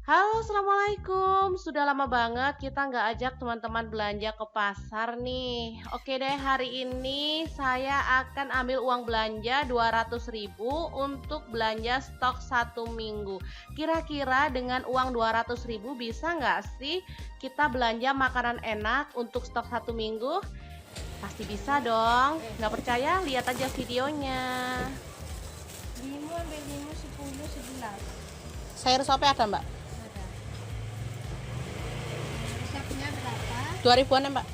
Halo, assalamualaikum. Sudah lama banget kita nggak ajak teman-teman belanja ke pasar nih. Oke deh, hari ini saya akan ambil uang belanja 200.000 untuk belanja stok 1 minggu. Kira-kira dengan uang 200.000 bisa nggak sih kita belanja makanan enak untuk stok 1 minggu? Pasti bisa dong. Nggak percaya? Lihat aja videonya. Lima ambil 5, 10, 11. Sayur sopnya ada mbak? Ada. Resepnya berapa? 2000-an ya mbak?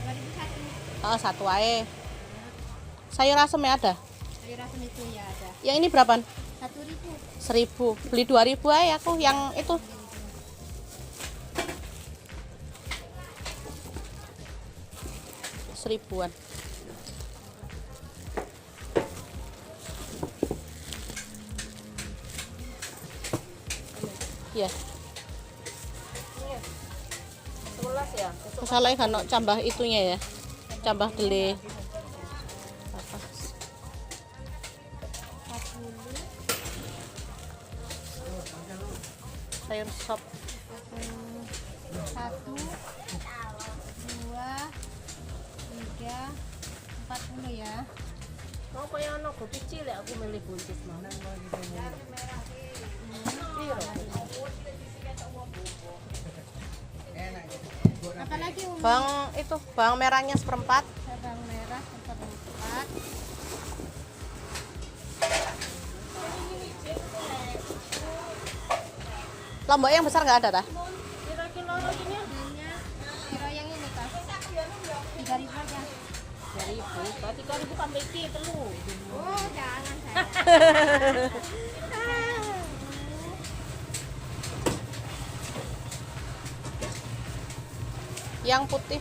2001. Oh, satu aja. Sayur asem ya ada? Sayur asam itu ya ada. Yang ini berapaan? 1.000. 1000. Beli 2000 aja aku yang itu. Seribuan. Iya. Ya. Masalahnya kan cambah itunya ya. Cambah dele. Apa? 40. Sayur sop. 1, 2, 3, 40 ya. Mau kayak anak kecil ya aku milih buncis mau. Apalagi Bang itu bawang merahnya seperempat. bawang merah seperempat. Lombok yang besar nggak ada dah? Harganya kilo yang ini kak 3.000 aja. 3.000. Berarti 3.000 sampai iki telu. Oh jangan saya. Yang putih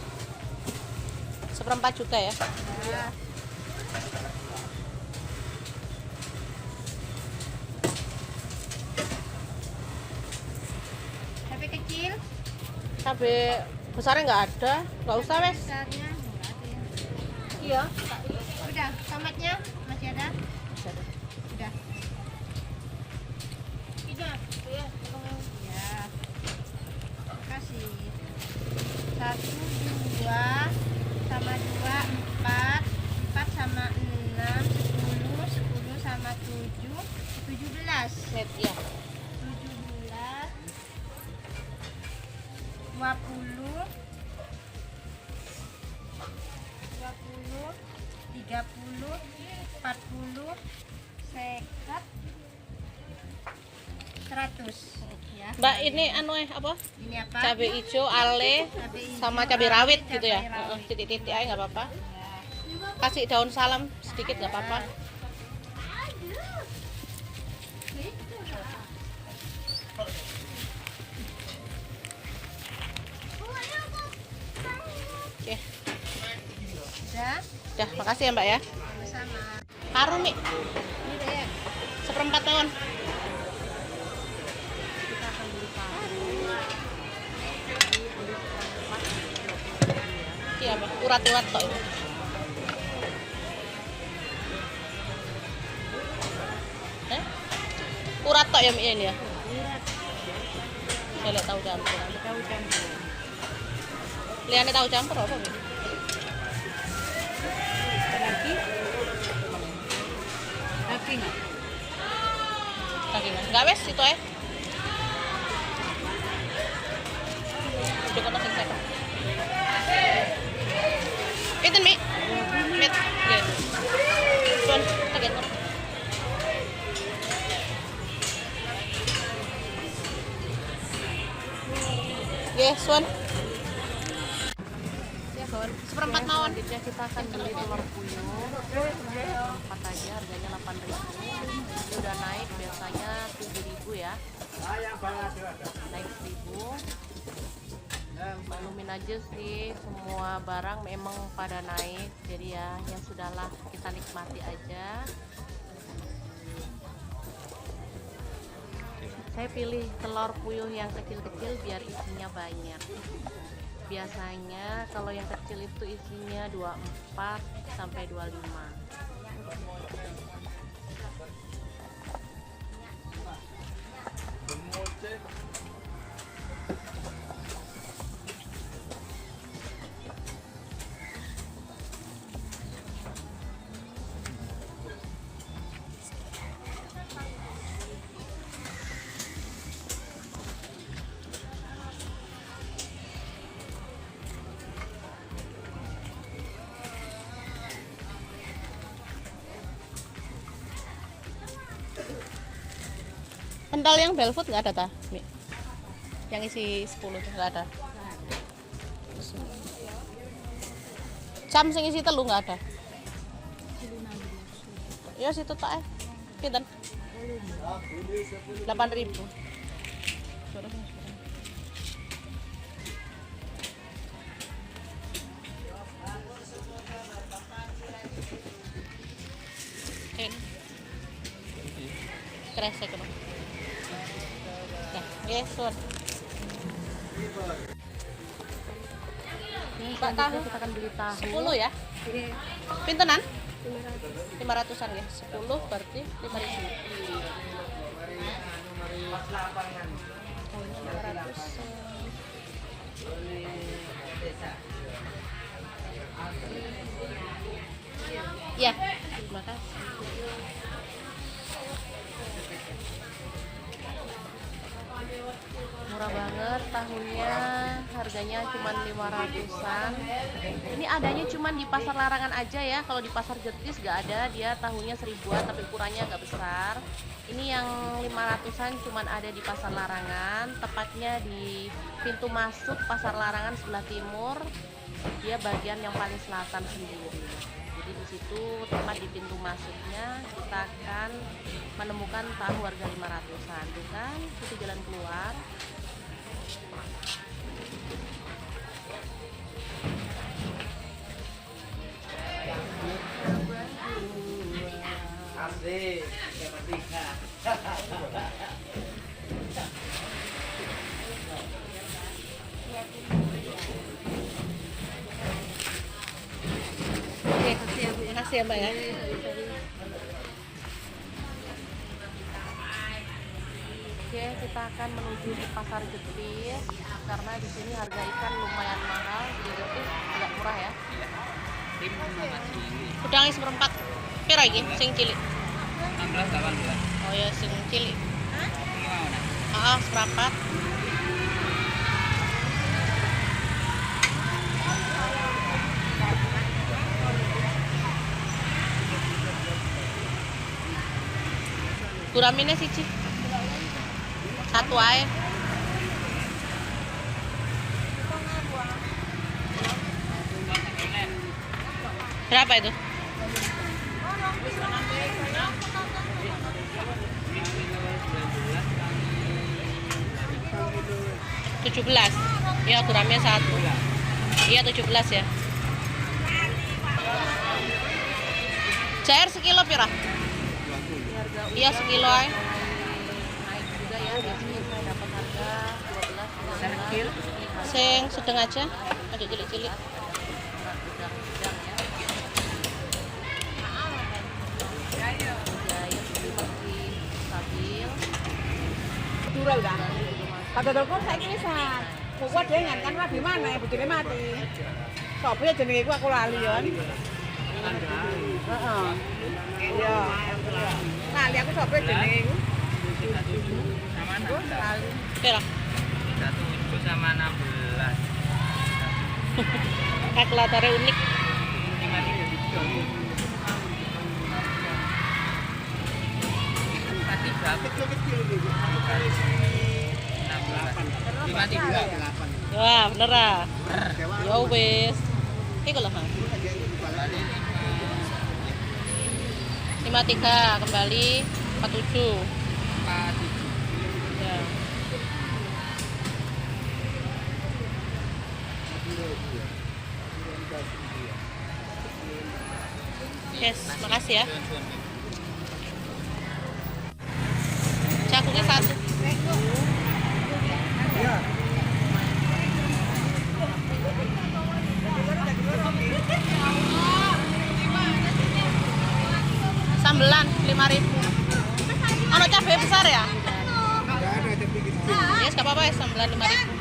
seperempat juga ya. Nah, cabai kecil Cabai besarnya nggak ada, nggak usah wes. besarnya enggak ada ya. Iya. Udah, tomatnya masih ada? Udah. Iya. Ya. Kasih. 1, 2 sama 2, 4, 4 sama 6, 10, 10 sama 7, 17. Net ya. 17, 20, 30, 40, 50, 100 ya. Mbak ini anu apa? Ini apa? Cabai hijau, ale, Cabai hijau, sama cabai rawit cabai gitu ya. rawit. Titik-titik aja nggak apa-apa. Ya. Kasih daun salam sedikit nggak apa-apa. Oke, Udah, udah makasih ya mbak ya. sama. Paru nih, Ini udah ya. seperempat tahun. Kita akan beli paru. Iya mbak, urat-urat toh ini. Urat toh ya mbak ini ya. Saya lihat tahu campur. Tahu campur. Liane tahu campur apa mbak? Lagi? Lagi nggak? Dagingnya nggak wes itu ya. Cukup nasi saya. Itu mi, mit, oke. Tuan, kaget kan? Oke, Sun. Ya, Sun. Seperempat mawon. Selanjutnya kita akan beli telur puyuh. Empat aja, harganya 8.000. Ini udah naik, biasanya 7.000 ya. Naik 1.000. Maklumin aja sih, semua barang memang pada naik. Jadi ya sudahlah, kita nikmati aja. Saya pilih telur puyuh yang kecil-kecil biar isinya banyak. Biasanya kalau yang kecil itu isinya 24 sampai 25. Buntal yang Belfood nggak ada, Mi? Yang isi 10 tuh nggak ada. Cam sing isi telu nggak ada. Ya situ tak pinten? 8.000. Kresek no. Nah, yes, Sur. Pak tahu kita akan beli tahu. 10 ya? Iya. Pintenan? 500-an ya. 10 berarti 5.000. 500. Ya, terima kasih. Murah banget tahunnya, harganya cuma 500-an. Ini adanya cuma di pasar larangan aja ya. Kalau di pasar Jetis nggak ada, dia tahunnya 1000-an tapi ukurannya agak besar. Ini yang 500-an cuma ada di pasar larangan, tepatnya di pintu masuk pasar larangan sebelah timur. Dia bagian yang paling selatan sendiri. Jadi di situ tepat di pintu masuknya kita akan menemukan tahu harga 500-an. Tuh kan, itu jalan keluar. Asik, ketika. Oke, terima kasih ya Mbak ya. Oke, kita akan menuju ke pasar Jetis karena di sini harga ikan lumayan mahal. Di Jetis agak murah ya. Udang seperempat. Pira iki sing cilik? 16 18. Oh ya, sing cilik. Seperempat. Guramine siji. Satu ae. Berapa itu? 17. Iya, gramnya 1. Iya, 17 ya. Cair sekilo pira? Iya, sekilo aja. Naik juga ya, biasanya saya dapat harga 12. Sing sedang aja, ada cilik-cilik. Dura udah. Kata dokter saya ini bisa. Kuat dia ngankan lah gimana ya begini mati. Sopo ya jenenge aku lali ya. Heeh. Iya. Lali aku sopo jenenge iku. Sama 16. Pira? 17 sama 16. Kalkulatornya unik. Wah, bener ah. Ya wis. Iku lho, Ha. 53 kembali 47. Ya. Yes, makasih ya. Cakungnya 1. Sambelan 5.000. Ono cabai besar ya? Yes, gak apa-apa ya, sambelan 5.000.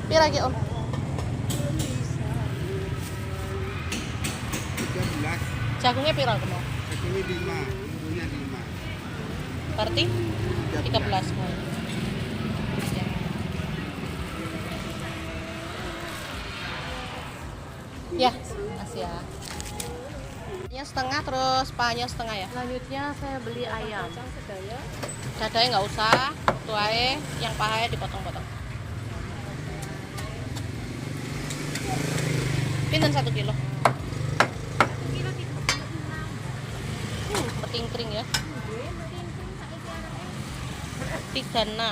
Pira lagi Om? Jagungnya piro kemo? Jagungnya 5, bumbunya 5. Berarti 13. Ya, makasih ya. Ini setengah terus pahanya setengah ya. Selanjutnya saya beli ayam. Dadanya nggak usah, tuae yang pahanya dipotong-potong. Pinten 1 kilo? 1 kilo peting kering ya. 36. 1, 2,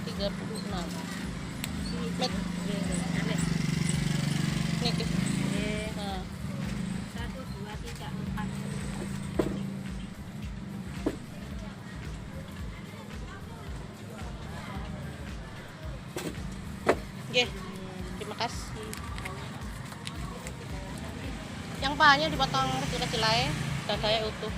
36. Met. Niki. Nah. 1, 2, 3, 4. Oke, terima kasih. Yang pahanya dipotong kecil-kecil aja, dadanya utuh.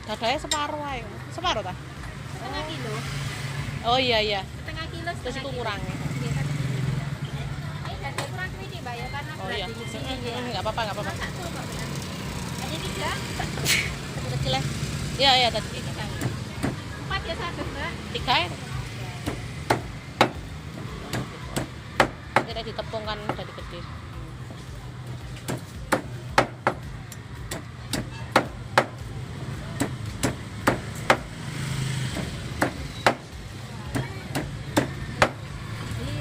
Dadanya separuh aja, separuh tak? Setengah kilo. Oh iya iya, Setengah kilo. terus itu kurang. Ini dada kurang ini Mbak ya karena Oh iya, berat di sini ya. nggak apa-apa, nggak apa-apa. Satu kok Mbak. Ada 3. Kecil ya? Iya iya tadi. 4 ya satu Mbak. 3 ya. Kira ditepung kan jadi gede.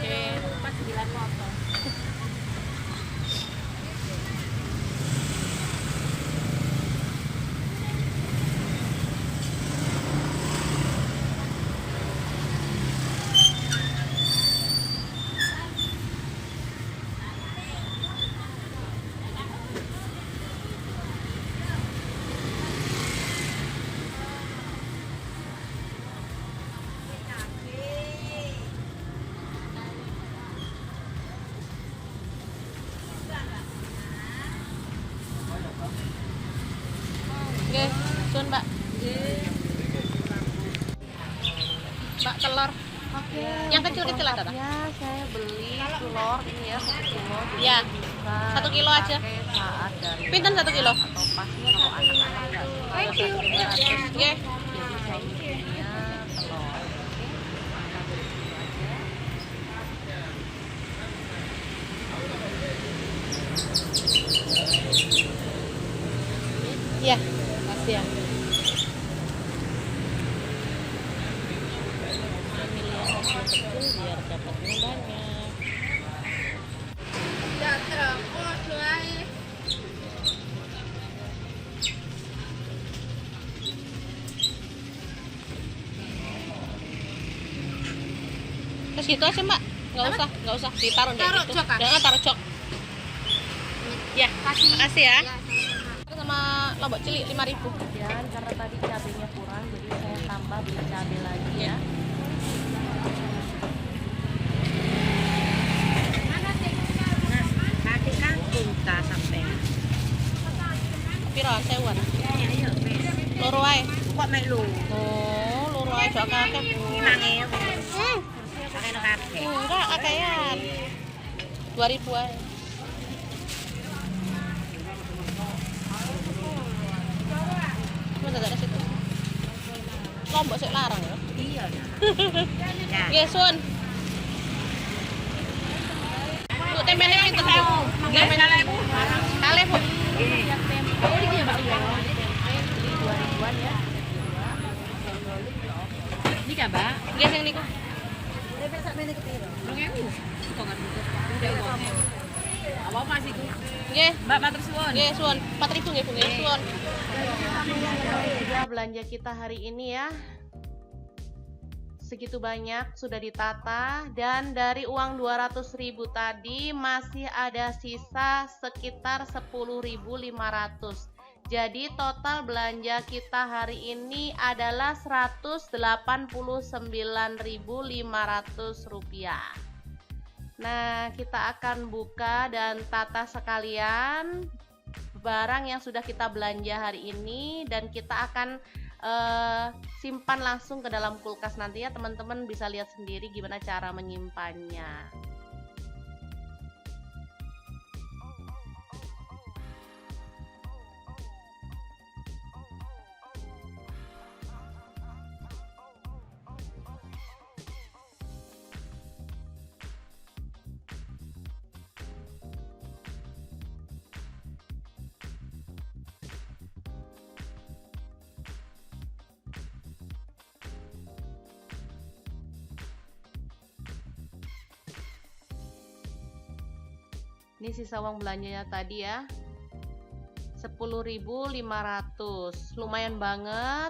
Iya, 49 potong. Oke, sun Mbak. Mbak telur. Oke. Yang kecil-kecil ada tak? Ya, saya beli telur ini ya 1 kilo. Iya. Bisa 1 kilo aja. pakai saat dari Pinten 1 kilo? atau pasnya kalau anak-anak nggak suka Thank you. Oke. jadi saya belinya telur. Iya, makasih ya. Milih yang kecil biar dapatnya banyak. Tidak terangkut doain. Terus gitu aja Mbak, nggak usah ditaruh deh Taruh gitu. jok, ah? Jangan taruh jok. Ya, Kasih. makasih ya. Ya, sama-sama. Sama lombok cilik 5.000. Dan karena tadi cabenya kurang, jadi saya tambah beli cabai lagi ya. Nanti kan punta sampai. Piro sewuan? Ayo, Loro ae. kok melu? Oh, loro ae jok akeh. 5.000. Pakai no kabeh. Enggak, kakean. 2.000 ae. Masa ada situ? Lombok sik larang ya. Iya. Nggih, Sun. Bu, tempene pinten, Bu? Nggih, kalih, Bu. Oh, ini ya, Mbak. Beli 2.000-an ya. Ini kan, Mbak? Nggih, sing niku. Apa masih itu? Nggih, Mbak matur suwun. nggih, Sun. 4.000 nggih, Bu. Nggih, Sun. Sudah belanja kita hari ini ya. Segitu banyak sudah ditata dan dari uang 200.000 tadi masih ada sisa sekitar 10.500. Jadi total belanja kita hari ini adalah 189.500 rupiah. Nah, kita akan buka dan tata sekalian barang yang sudah kita belanja hari ini, dan kita akan simpan langsung ke dalam kulkas. Nanti ya teman-teman bisa lihat sendiri gimana cara menyimpannya. Ini sisa uang belanjanya tadi ya, 10.500. Lumayan banget.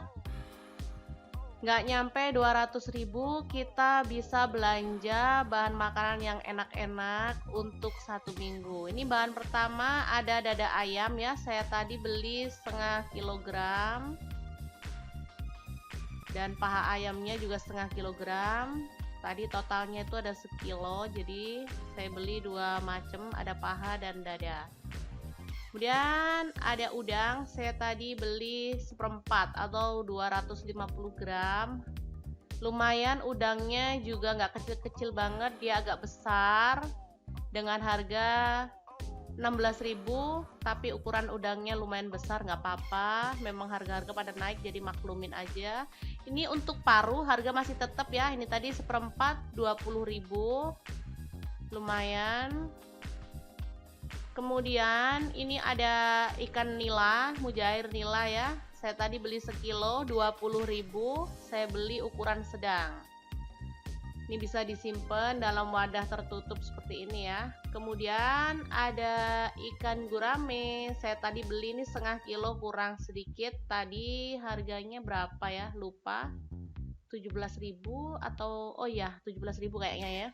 Nggak nyampe 200.000 kita bisa belanja bahan makanan yang enak-enak untuk 1 minggu. Ini bahan pertama ada dada ayam ya, saya tadi beli setengah kilogram, dan paha ayamnya juga setengah kilogram. Tadi totalnya itu ada sekilo, jadi saya beli 2 macam, ada paha dan dada. Kemudian ada udang, saya tadi beli seperempat atau 250 gram. Lumayan, udangnya juga nggak kecil-kecil banget, dia agak besar, dengan harga 16.000, tapi ukuran udangnya lumayan besar, nggak apa-apa, memang harga-harga pada naik jadi maklumin aja. Ini untuk paru harga masih tetap ya, ini tadi seperempat 20.000, lumayan. Kemudian ini ada ikan nila, mujair nila ya, saya tadi beli sekilo 20.000, saya beli ukuran sedang. Ini bisa disimpan dalam wadah tertutup seperti ini ya. Kemudian ada ikan gurame, saya tadi beli ini setengah kilo kurang sedikit. Tadi harganya berapa ya, lupa, 17.000 atau oh ya 17.000 kayaknya ya.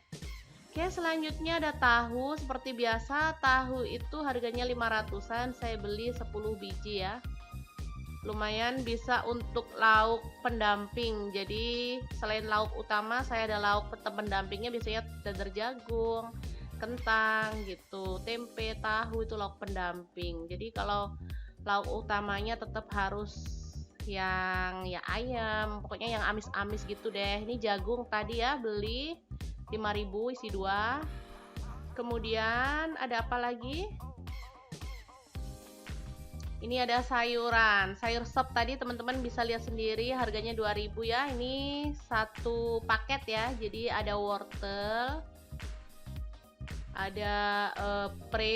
Oke, selanjutnya ada tahu. Seperti biasa, tahu itu harganya 500-an, saya beli 10 biji ya. Lumayan bisa untuk lauk pendamping. Jadi selain lauk utama, saya ada lauk pendampingnya, biasanya dadar jagung, kentang gitu, tempe, tahu itu lauk pendamping. Jadi kalau lauk utamanya tetap harus yang ya ayam, pokoknya yang amis-amis gitu deh. Ini jagung tadi ya, beli 5.000 isi 2. Kemudian ada apa lagi? Ini ada sayuran, sayur sop tadi teman-teman bisa lihat sendiri harganya 2.000 ya. Ini satu paket ya. Jadi ada wortel, ada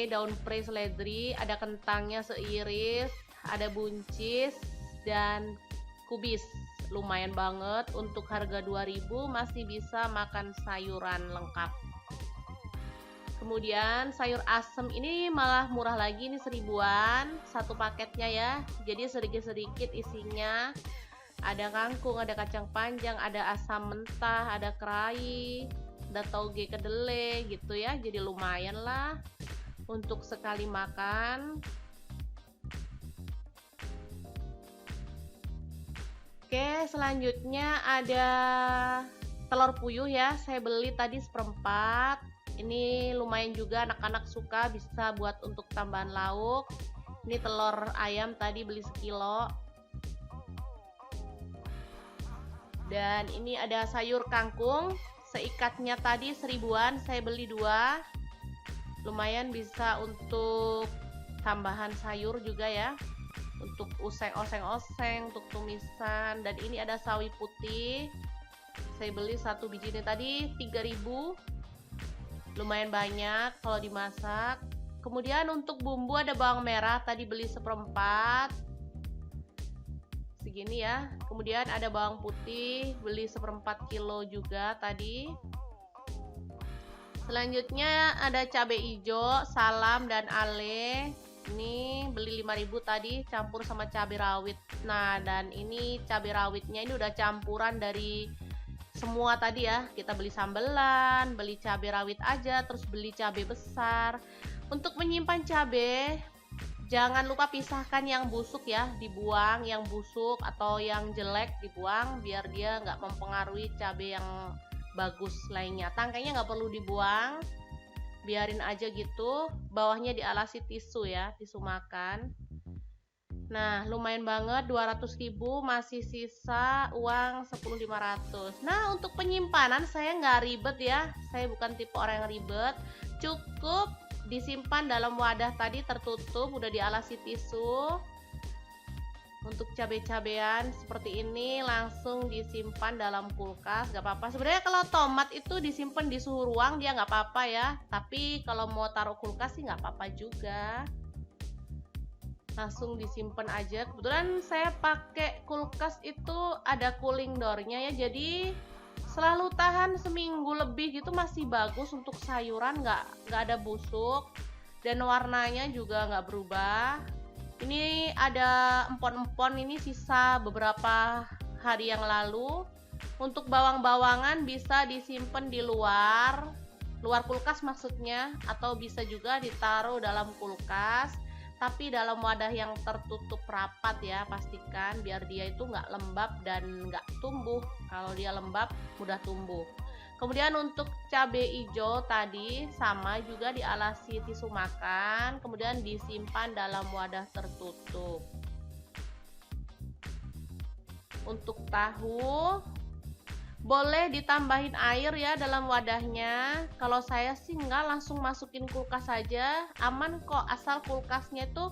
daun pre seledri, ada kentangnya seiris, ada buncis dan kubis. Lumayan banget, untuk harga 2.000 masih bisa makan sayuran lengkap. Kemudian sayur asem ini malah murah lagi, ini 1.000-an satu paketnya ya. Jadi sedikit-sedikit isinya. Ada kangkung, ada kacang panjang, ada asam mentah, ada kerai, ada toge kedelai gitu ya. Jadi lumayan lah untuk sekali makan. Oke, selanjutnya ada telur puyuh ya. Saya beli tadi seperempat. Ini lumayan juga, anak-anak suka, bisa buat untuk tambahan lauk. Ini telur ayam tadi beli sekilo. Dan ini ada sayur kangkung, seikatnya tadi 1.000-an, saya beli 2. Lumayan bisa untuk tambahan sayur juga ya, untuk oseng-oseng, untuk tumisan. Dan ini ada sawi putih, saya beli 1 biji ini tadi 3.000. Lumayan banyak kalau dimasak. Kemudian untuk bumbu ada bawang merah tadi beli seperempat, segini ya. Kemudian ada bawang putih beli seperempat kilo juga tadi. Selanjutnya ada cabai hijau, salam dan ale. Ini beli 5.000 tadi, campur sama cabai rawit. Nah, dan ini cabai rawitnya ini udah campuran dari semua tadi ya. Kita beli sambelan, beli cabai rawit aja, terus beli cabai besar. Untuk menyimpan cabai, jangan lupa pisahkan yang busuk ya, dibuang yang busuk, atau yang jelek dibuang biar dia nggak mempengaruhi cabai yang bagus lainnya. Tangkainya nggak perlu dibuang, biarin aja gitu, bawahnya dialasi tisu ya, tisu makan. Nah, lumayan banget 200.000, masih sisa uang 10.500. Nah, untuk penyimpanan saya nggak ribet ya. Saya bukan tipe orang yang ribet. Cukup disimpan dalam wadah tadi tertutup, udah dialasi tisu. Untuk cabai-cabean seperti ini langsung disimpan dalam kulkas, nggak apa-apa. Sebenarnya kalau tomat itu disimpan di suhu ruang dia nggak apa-apa ya. Tapi kalau mau taruh kulkas sih nggak apa-apa juga. Langsung disimpan aja. Kebetulan saya pakai kulkas itu ada cooling door-nya ya, jadi selalu tahan seminggu lebih gitu, masih bagus untuk sayuran, nggak ada busuk dan warnanya juga nggak berubah. Ini ada empon-empon, ini sisa beberapa hari yang lalu. Untuk bawang-bawangan bisa disimpan di luar kulkas maksudnya, atau bisa juga ditaruh dalam kulkas, tapi dalam wadah yang tertutup rapat ya, pastikan biar dia itu nggak lembab dan nggak tumbuh. Kalau dia lembab mudah tumbuh. Kemudian untuk cabai hijau tadi sama juga dialasi tisu makan, kemudian disimpan dalam wadah tertutup. Untuk tahu boleh ditambahin air ya dalam wadahnya. Kalau saya sih nggak, langsung masukin kulkas saja, aman kok, asal kulkasnya itu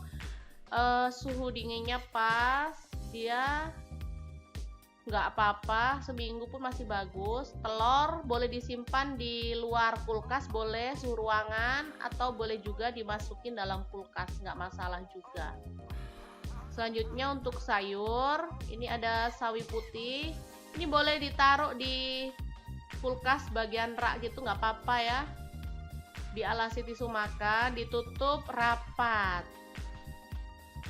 suhu dinginnya pas, dia nggak apa-apa, seminggu pun masih bagus. Telur boleh disimpan di luar kulkas, boleh suhu ruangan, atau boleh juga dimasukin dalam kulkas, nggak masalah juga. Selanjutnya untuk sayur, ini ada sawi putih. Ini boleh ditaruh di kulkas bagian rak gitu, nggak apa-apa ya. Dialasi tisu makan, ditutup rapat.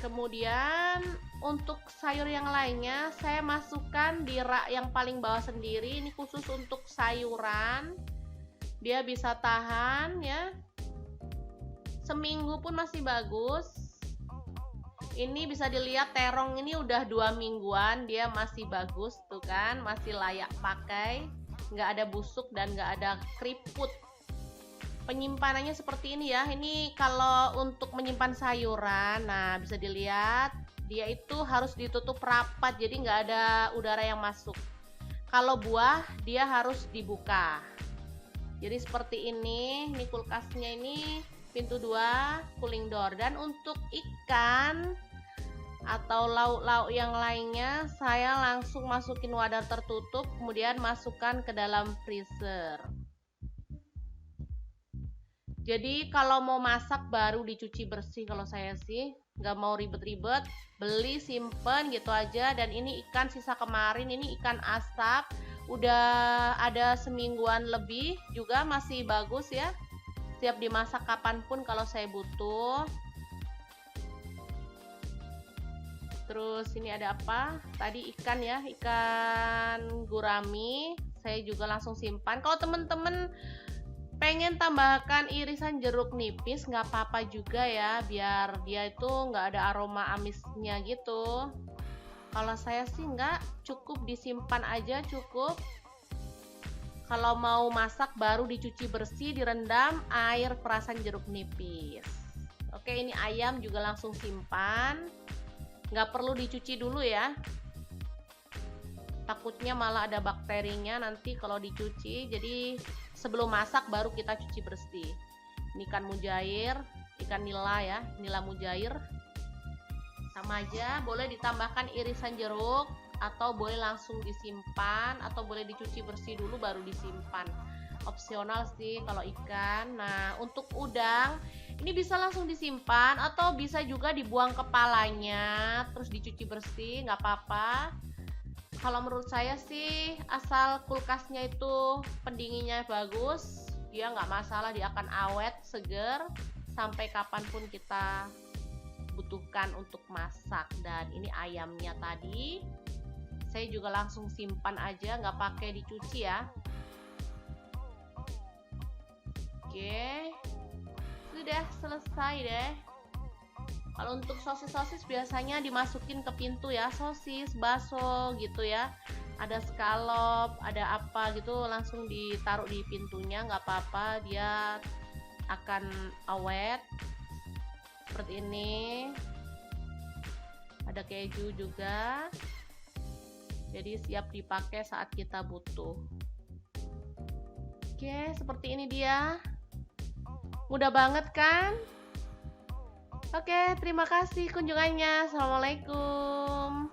Kemudian untuk sayur yang lainnya saya masukkan di rak yang paling bawah sendiri. Ini khusus untuk sayuran. Dia bisa tahan ya. Seminggu pun masih bagus. Ini bisa dilihat terong ini udah 2 mingguan, dia masih bagus tuh kan, masih layak pakai, nggak ada busuk dan nggak ada keriput. Penyimpanannya seperti ini ya. Ini kalau untuk menyimpan sayuran, nah bisa dilihat dia itu harus ditutup rapat, jadi nggak ada udara yang masuk. Kalau buah dia harus dibuka. Jadi seperti ini kulkasnya ini pintu 2, cooling door. Dan untuk ikan atau lauk-lauk yang lainnya saya langsung masukin wadah tertutup, kemudian masukkan ke dalam freezer. Jadi kalau mau masak baru dicuci bersih, kalau saya sih nggak mau ribet-ribet, beli simpen gitu aja. Dan ini ikan sisa kemarin, ini ikan asap, udah ada semingguan lebih juga, masih bagus ya, siap dimasak kapanpun kalau saya butuh. Terus ini ada apa? Tadi ikan ya, ikan gurami. Saya juga langsung simpan. Kalau temen-temen pengen tambahkan irisan jeruk nipis, nggak apa-apa juga ya, biar dia itu nggak ada aroma amisnya gitu. Kalau saya sih nggak, cukup disimpan aja cukup. Kalau mau masak baru dicuci bersih, direndam air perasan jeruk nipis. Oke, ini ayam juga langsung simpan. Nggak perlu dicuci dulu ya, takutnya malah ada bakterinya nanti kalau dicuci. Jadi sebelum masak baru kita cuci bersih. Ini ikan mujair, ikan nila ya, nila mujair. Sama aja, boleh ditambahkan irisan jeruk, atau boleh langsung disimpan, atau boleh dicuci bersih dulu baru disimpan. Opsional sih kalau ikan. Nah, untuk udang ini bisa langsung disimpan atau bisa juga dibuang kepalanya terus dicuci bersih, nggak apa-apa. Kalau menurut saya sih asal kulkasnya itu pendinginnya bagus, dia nggak masalah, dia akan awet, seger sampai kapanpun kita butuhkan untuk masak. Dan ini ayamnya tadi saya juga langsung simpan aja, nggak pakai dicuci ya. Oke, sudah selesai deh. Kalau untuk sosis biasanya dimasukin ke pintu ya, sosis, bakso gitu ya. Ada scallop, ada apa gitu, langsung ditaruh di pintunya, nggak apa-apa, dia akan awet seperti ini. Ada keju juga, jadi siap dipakai saat kita butuh. Oke, seperti ini dia. Mudah banget kan? Oke, terima kasih kunjungannya. Assalamualaikum.